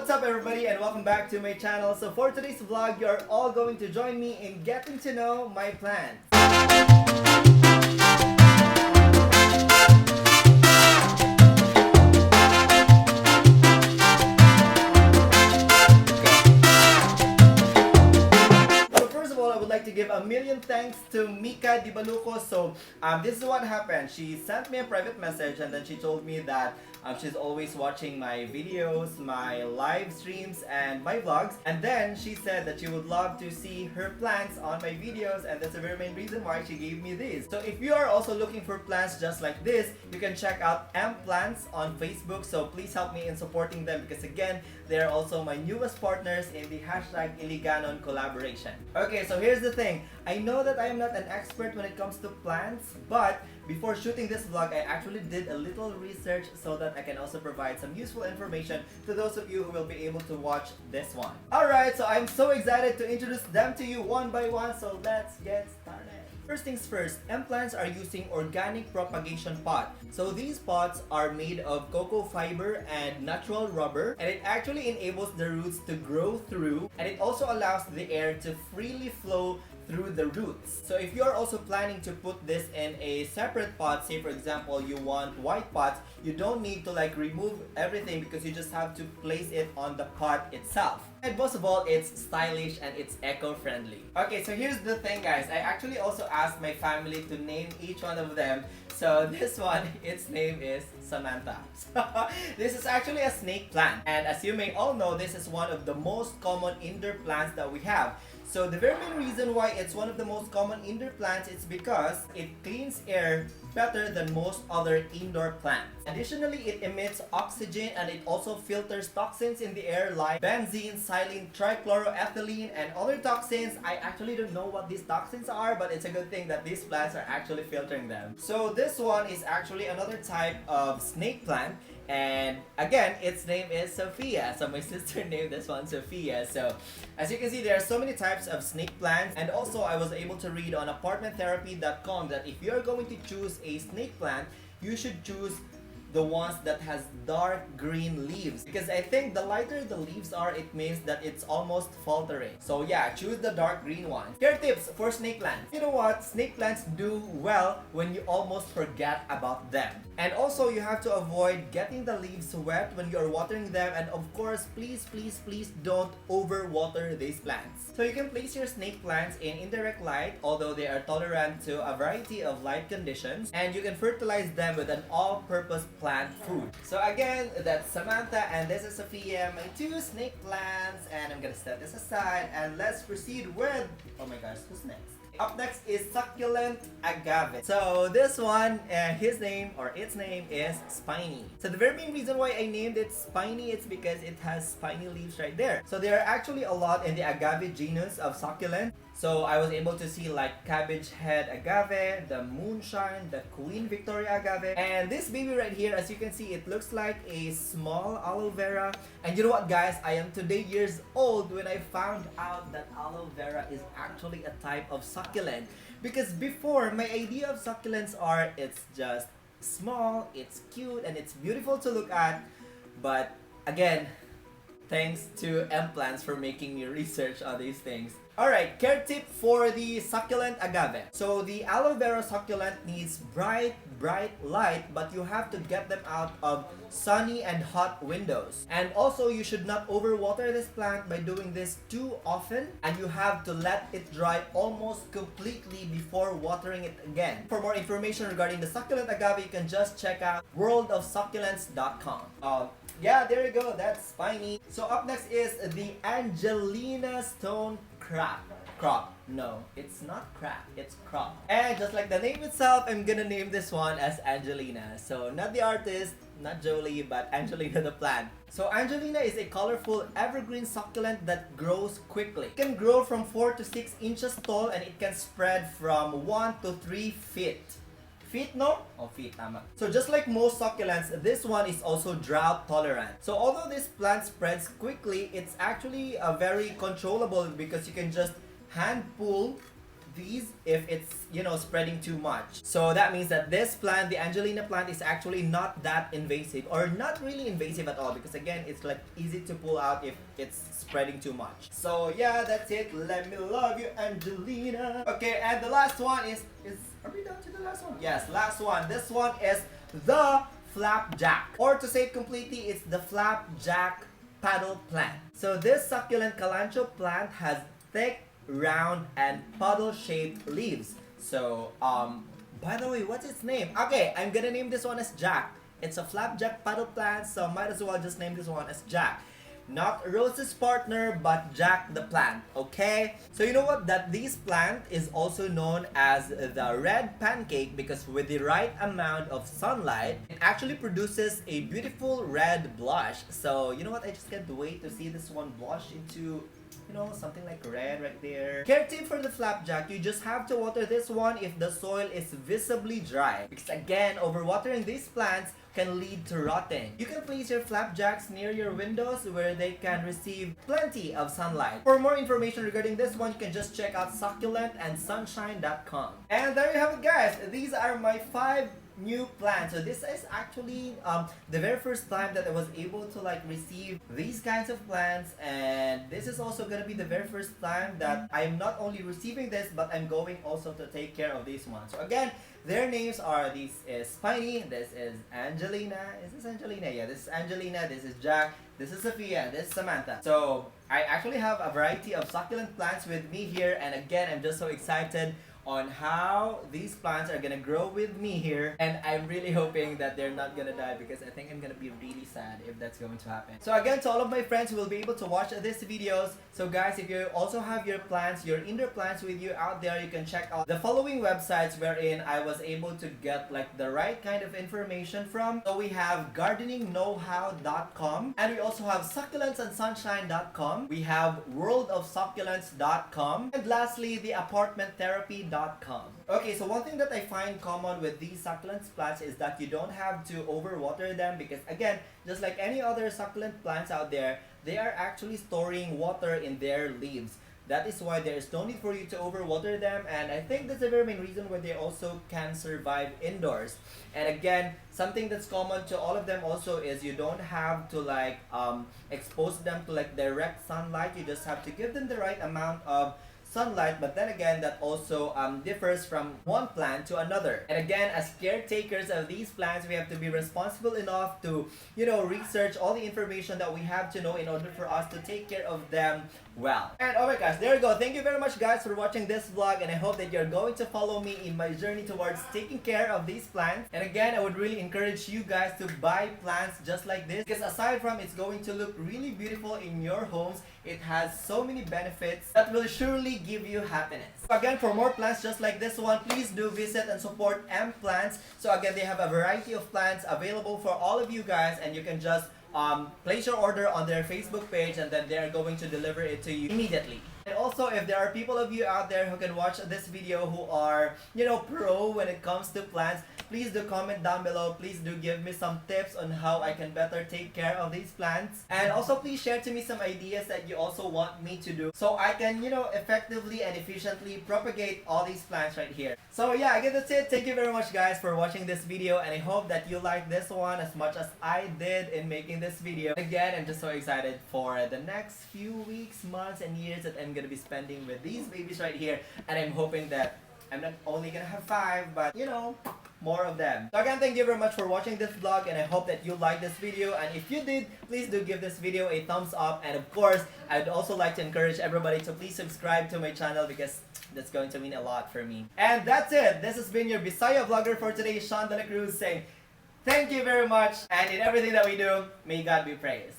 What's up everybody and welcome back to my channel. So for today's vlog, you're all going to join me in getting to know my plants. To give a million thanks to Mika Di Baluco. So this is what happened. She sent me a private message and then she told me that she's always watching my videos, my live streams and my vlogs, and then she said that she would love to see her plants on my videos, and that's the very main reason why she gave me these. So if you are also looking for plants just like this, you can check out M Plants on Facebook. So please help me in supporting them because again, they're also my newest partners in the hashtag Iliganon collaboration. Okay, so here's the thing. I know that I am not an expert when it comes to plants, but before shooting this vlog, I actually did a little research so that I can also provide some useful information to those of you who will be able to watch this one. Alright, so I'm so excited to introduce them to you one by one, so let's get started. First things first, M plants are using organic propagation pot. So these pots are made of cocoa fiber and natural rubber, and it actually enables the roots to grow through, and it also allows the air to freely flow through the roots. So if you're also planning to put this in a separate pot, say for example you want white pots, you don't need to like remove everything because you just have to place it on the pot itself. And most of all, it's stylish and it's eco-friendly. Okay, so here's the thing guys, I actually also asked my family to name each one of them. So this one, its name is Samantha. So this is actually a snake plant, and as you may all know, this is one of the most common indoor plants that we have. So the very main reason why it's one of the most common indoor plants is because it cleans air better than most other indoor plants. Additionally, it emits oxygen and it also filters toxins in the air like benzene, xylene, trichloroethylene, and other toxins. I actually don't know what these toxins are, but it's a good thing that these plants are actually filtering them. So this one is actually another type of snake plant. And again, its name is Sophia. So my sister named this one Sophia. So as you can see, there are so many types of snake plants. And also I was able to read on apartmenttherapy.com that if you're going to choose a snake plant, you should choose the ones that has dark green leaves, because I think the lighter the leaves are, it means that it's almost faltering. So yeah, choose the dark green one. Care tips for snake plants. You know what? Snake plants do well when you almost forget about them. And also you have to avoid getting the leaves wet when you are watering them, and of course, please don't over water these plants. So you can place your snake plants in indirect light, although they are tolerant to a variety of light conditions, and you can fertilize them with an all-purpose plant food. So again, that's Samantha and this is Sophia, my two snake plants, and I'm gonna set this aside and let's proceed with, oh my gosh, who's next? Up next is Succulent Agave. So this one, his name or its name is Spiny. So the very main reason why I named it Spiny, it's because it has spiny leaves right there. So there are actually a lot in the agave genus of succulent. So I was able to see like cabbage head agave, the moonshine, the Queen Victoria agave, and this baby right here, as you can see, it looks like a small aloe vera. And you know what guys, I am today years old when I found out that aloe vera is actually a type of succulent. Because before, my idea of succulents are it's just small, it's cute, and it's beautiful to look at. But again, thanks to M Plants for making me research on these things. Alright, care tip for the succulent agave. So the aloe vera succulent needs bright light, but you have to get them out of sunny and hot windows. And also, you should not overwater this plant by doing this too often, and you have to let it dry almost completely before watering it again. For more information regarding the succulent agave, you can just check out worldofsucculents.com. Yeah, there you go, that's Spiny. So up next is the Angelina Stone Crop. No, it's not crap, it's crop. And just like the name itself, I'm gonna name this one as Angelina. So not the artist, not Jolie, but Angelina the plant. So Angelina is a colorful evergreen succulent that grows quickly. It can grow from 4 to 6 inches tall, and it can spread from 1 to 3 feet. Feet, no? Oh, feet, tama. So just like most succulents, this one is also drought tolerant. So although this plant spreads quickly, it's actually very controllable because you can just hand pull these if it's, spreading too much. So that means that this plant, the Angelina plant, is actually not that invasive, or not really invasive at all, because again, it's like easy to pull out if it's spreading too much. So yeah, that's it. Let me love you, Angelina. Okay, and the last one is are we down to the last one? Yes, last one. This one is the flapjack, or to say it completely, it's the flapjack paddle plant. So this succulent kalanchoe plant has thick, round, and puddle-shaped leaves. So, by the way, what's its name? Okay, I'm gonna name this one as Jack. It's a flapjack paddle plant, so might as well just name this one as Jack. Not Rose's partner, but Jack the plant, okay? So you know what? That this plant is also known as the red pancake because with the right amount of sunlight, it actually produces a beautiful red blush. So you know what? I just can't wait to see this one blush into, something like red right there. Care tip for the flapjack, you just have to water this one if the soil is visibly dry. Because again, overwatering these plants can lead to rotting. You can place your flapjacks near your windows where they can receive plenty of sunlight. For more information regarding this one, you can just check out succulentandsunshine.com. And there you have it, guys. These are my 5 new plants. So this is actually the very first time that I was able to receive these kinds of plants, and this is also gonna be the very first time that I'm not only receiving this, but I'm going also to take care of these ones. So again, their names are, this is Spiny, this is Angelina. Is this Angelina? Yeah, this is Angelina, this is Jack, this is Sophia, this is Samantha. So I actually have a variety of succulent plants with me here, and again, I'm just so excited on how these plants are gonna grow with me here, and I'm really hoping that they're not gonna die, because I think I'm gonna be really sad if that's going to happen. So again, to all of my friends who will be able to watch these videos, so guys, if you also have your plants, your indoor plants with you out there, you can check out the following websites wherein I was able to get the right kind of information from. So we have gardeningknowhow.com, and we also have succulentsandsunshine.com, we have worldofsucculents.com, and lastly, the apartmenttherapy.com. Okay, so one thing that I find common with these succulent plants is that you don't have to overwater them, because again, just like any other succulent plants out there, they are actually storing water in their leaves. That is why there is no need for you to overwater them, and I think that's the very main reason why they also can survive indoors. And again, something that's common to all of them also is you don't have to expose them to direct sunlight. You just have to give them the right amount of sunlight, but then again, that also differs from one plant to another. And again, as caretakers of these plants, we have to be responsible enough to, research all the information that we have to know in order for us to take care of them well. And alright guys, there you go. Thank you very much guys for watching this vlog, and I hope that you're going to follow me in my journey towards taking care of these plants. And again, I would really encourage you guys to buy plants just like this, because aside from it's going to look really beautiful in your homes, it has so many benefits that will surely give you happiness. So again, for more plants just like this one, please do visit and support M Plants. So again, they have a variety of plants available for all of you guys, and you can just place your order on their Facebook page, and then they're going to deliver it to you immediately. And also, if there are people of you out there who can watch this video who are, pro when it comes to plants, please do comment down below. Please do give me some tips on how I can better take care of these plants. And also, please share to me some ideas that you also want me to do, so I can, effectively and efficiently propagate all these plants right here. So yeah, I guess that's it. Thank you very much guys for watching this video, and I hope that you liked this one as much as I did in making this video. Again, I'm just so excited for the next few weeks, months, and years that I'm gonna be spending with these babies right here, and I'm hoping that I'm not only gonna have 5, but more of them. So again, thank you very much for watching this vlog, and I hope that you liked this video, and if you did, please do give this video a thumbs up, and of course, I'd also like to encourage everybody to please subscribe to my channel, because that's going to mean a lot for me. And that's it. This has been your Bisaya vlogger for today, Dela Cruz, saying thank you very much, and in everything that we do, may God be praised.